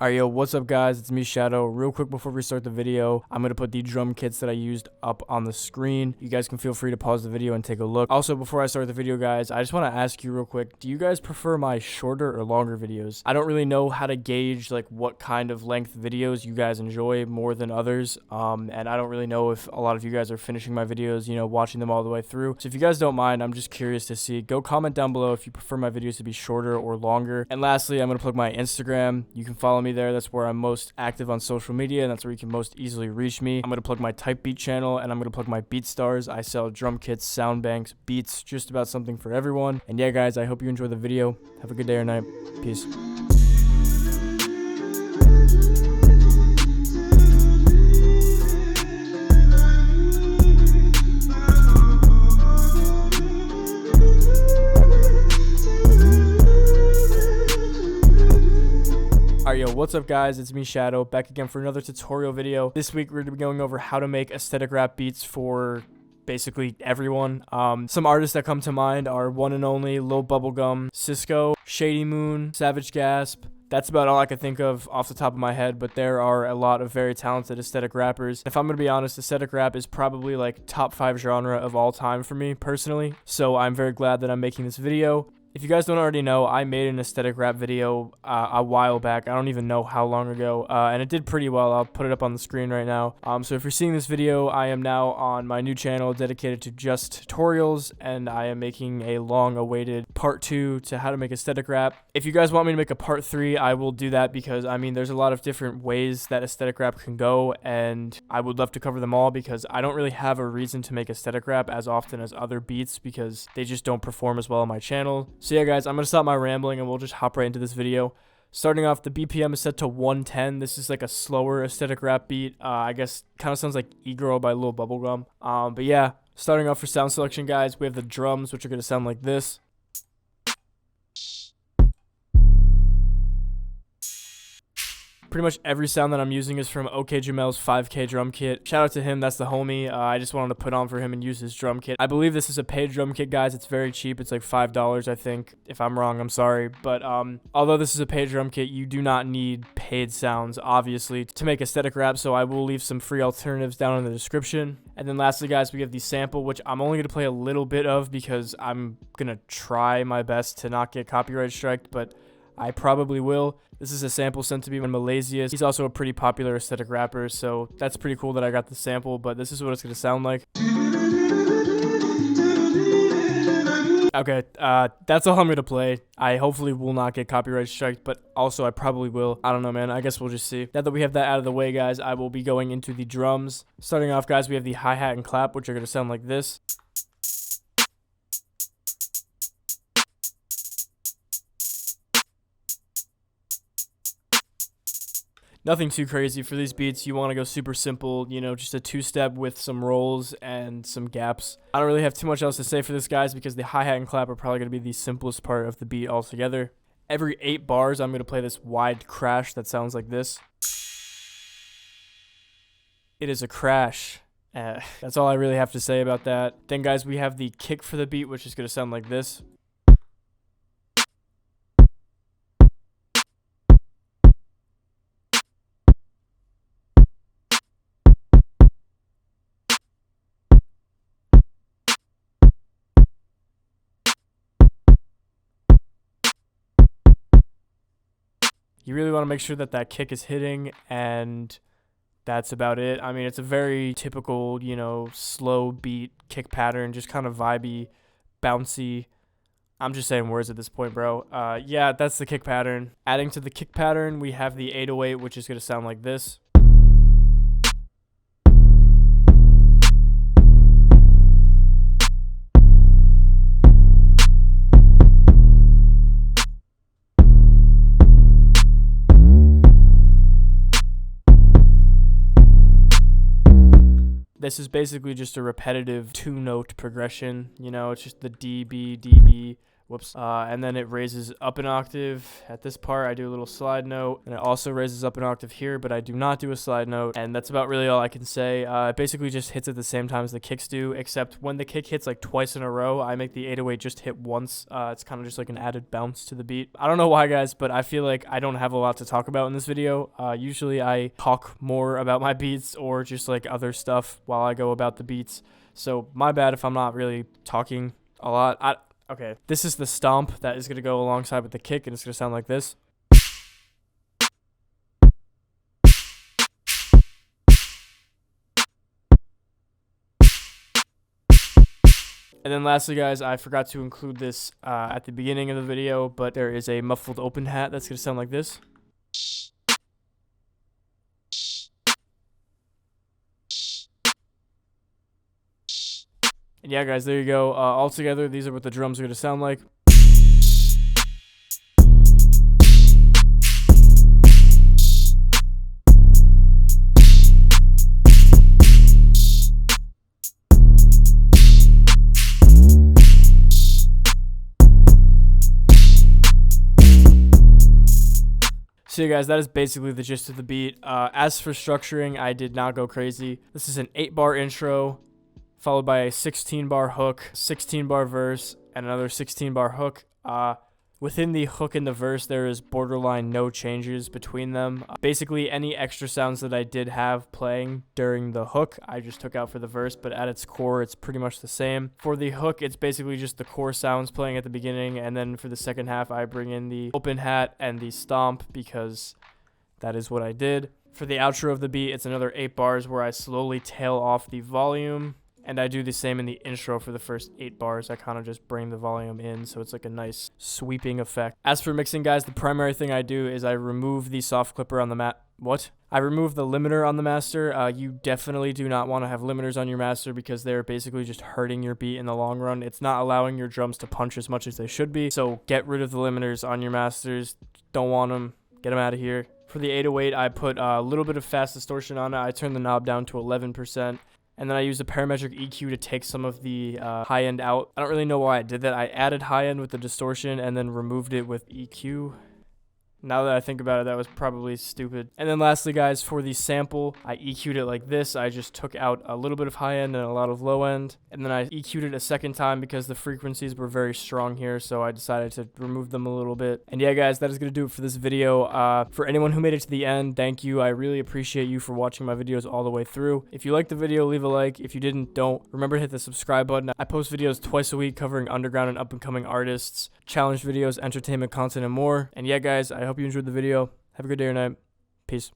Alright, yo, what's up guys? It's me, Shadow. Real quick before we start the video, I'm going to put the drum kits that I used up on the screen. You guys can feel free to pause the video and take a look. Also, before I start the video, guys, I just want to ask you real quick, do you guys prefer my shorter or longer videos? I don't really know how to gauge like what kind of length videos you guys enjoy more than others. And I don't really know if a lot of you guys are finishing my videos, you know, watching them all the way through. So if you guys don't mind, I'm just curious to see. Go comment down below if you prefer my videos to be shorter or longer. And lastly, I'm going to plug my Instagram. You can follow me there. That's where I'm most active on social media, and that's where you can most easily reach me. I'm going to plug my Type Beat channel, and I'm going to plug my Beat Stars. I sell drum kits, sound banks, beats, just about something for everyone. And yeah, guys, I hope you enjoy the video. Have a good day or night. Peace. Alright, yo, what's up guys? It's me, Shadow, back again for another tutorial video. This week we're going to be going over how to make aesthetic rap beats for basically everyone. Some artists that come to mind are 1NONLY, Lil Bubblegum, Cisco, Shady Moon, Savage Gasp. That's about all I can think of off the top of my head, but there are a lot of very talented aesthetic rappers. If I'm going to be honest, aesthetic rap is probably like top 5 genre of all time for me personally. So I'm very glad that I'm making this video. If you guys don't already know, I made an aesthetic rap video a while back. I don't even know how long ago, and it did pretty well. I'll put it up on the screen right now. So if you're seeing this video, I am now on my new channel dedicated to just tutorials, and I am making a long-awaited part 2 to how to make aesthetic rap. If you guys want me to make a part 3, I will do that because, I mean, there's a lot of different ways that aesthetic rap can go, and I would love to cover them all because I don't really have a reason to make aesthetic rap as often as other beats because they just don't perform as well on my channel. So yeah, guys, I'm going to stop my rambling and we'll just hop right into this video. Starting off, the BPM is set to 110. This is like a slower aesthetic rap beat. I guess kind of sounds like E-Girl by Lil Bubblegum. But yeah, starting off for sound selection, guys, we have the drums, which are going to sound like this. Pretty much every sound that I'm using is from OK Jamel's 5K drum kit. Shout out to him, that's the homie. I just wanted to put on for him and use his drum kit. I believe this is a paid drum kit, guys. It's very cheap. It's like $5, I think. If I'm wrong, I'm sorry. But although this is a paid drum kit, you do not need paid sounds, obviously, to make aesthetic rap. So I will leave some free alternatives down in the description. And then lastly, guys, we have the sample, which I'm only going to play a little bit of because I'm going to try my best to not get copyright striked, but I probably will. This is a sample sent to me in Malaysia. He's also a pretty popular aesthetic rapper, so that's pretty cool that I got the sample, but this is what it's going to sound like. Okay, that's all I'm going to play. I hopefully will not get copyright striked, but also I probably will. I don't know, man. I guess we'll just see. Now that we have that out of the way, guys, I will be going into the drums. Starting off, guys, we have the hi-hat and clap, which are going to sound like this. Nothing too crazy for these beats. You want to go super simple, you know, just a 2-step with some rolls and some gaps. I don't really have too much else to say for this, guys, because the hi-hat and clap are probably going to be the simplest part of the beat altogether. Every 8 bars, I'm going to play this wide crash that sounds like this. It is a crash. That's all I really have to say about that. Then, guys, we have the kick for the beat, which is going to sound like this. You really want to make sure that that kick is hitting, and that's about it. I mean, it's a very typical, you know, slow beat kick pattern, just kind of vibey, bouncy. I'm just saying words at this point, bro. Yeah, that's the kick pattern. Adding to the kick pattern, we have the 808, which is going to sound like this. This is basically just a repetitive 2-note progression. You know, it's just the D, B, D, B, Whoops. And then it raises up an octave. At this part, I do a little slide note, and it also raises up an octave here, but I do not do a slide note, and that's about really all I can say. It basically just hits at the same time as the kicks do, except when the kick hits like twice in a row, I make the 808 just hit once. It's kind of just like an added bounce to the beat. I don't know why, guys, but I feel like I don't have a lot to talk about in this video. Usually I talk more about my beats or just like other stuff while I go about the beats, so my bad if I'm not really talking a lot. Okay, this is the stomp that is going to go alongside with the kick, and it's going to sound like this. And then lastly, guys, I forgot to include this at the beginning of the video, but there is a muffled open hat that's going to sound like this. And yeah, guys, there you go. All together, these are what the drums are going to sound like. So yeah, guys, that is basically the gist of the beat. As for structuring, I did not go crazy. This is an 8-bar intro, followed by a 16-bar hook, 16-bar verse, and another 16-bar hook. Within the hook and the verse, there is borderline no changes between them. Basically, any extra sounds that I did have playing during the hook, I just took out for the verse, but at its core, it's pretty much the same. For the hook, it's basically just the core sounds playing at the beginning, and then for the second half, I bring in the open hat and the stomp because that is what I did. For the outro of the beat, it's another 8 bars where I slowly tail off the volume. And I do the same in the intro for the first 8 bars. I kind of just bring the volume in, so it's like a nice sweeping effect. As for mixing, guys, the primary thing I do is I remove the soft clipper on the I remove the limiter on the master. You definitely do not want to have limiters on your master because they're basically just hurting your beat in the long run. It's not allowing your drums to punch as much as they should be. So get rid of the limiters on your masters. Don't want them. Get them out of here. For the 808, I put a little bit of fast distortion on it. I turn the knob down to 11%. And then I use a parametric EQ to take some of the high end out. I don't really know why I did that. I added high end with the distortion and then removed it with EQ. Now that I think about it, that was probably stupid. And then lastly, guys, for the sample, I EQ'd it like this. I just took out a little bit of high end and a lot of low end. And then I EQ'd it a second time because the frequencies were very strong here, so I decided to remove them a little bit. And yeah, guys, that is going to do it for this video. For anyone who made it to the end, thank you. I really appreciate you for watching my videos all the way through. If you liked the video, leave a like. If you didn't, don't. Remember to hit the subscribe button. I post videos twice a week covering underground and up-and-coming artists, challenge videos, entertainment content, and more. And yeah, guys, I hope you enjoyed the video. Have a good day or night. Peace.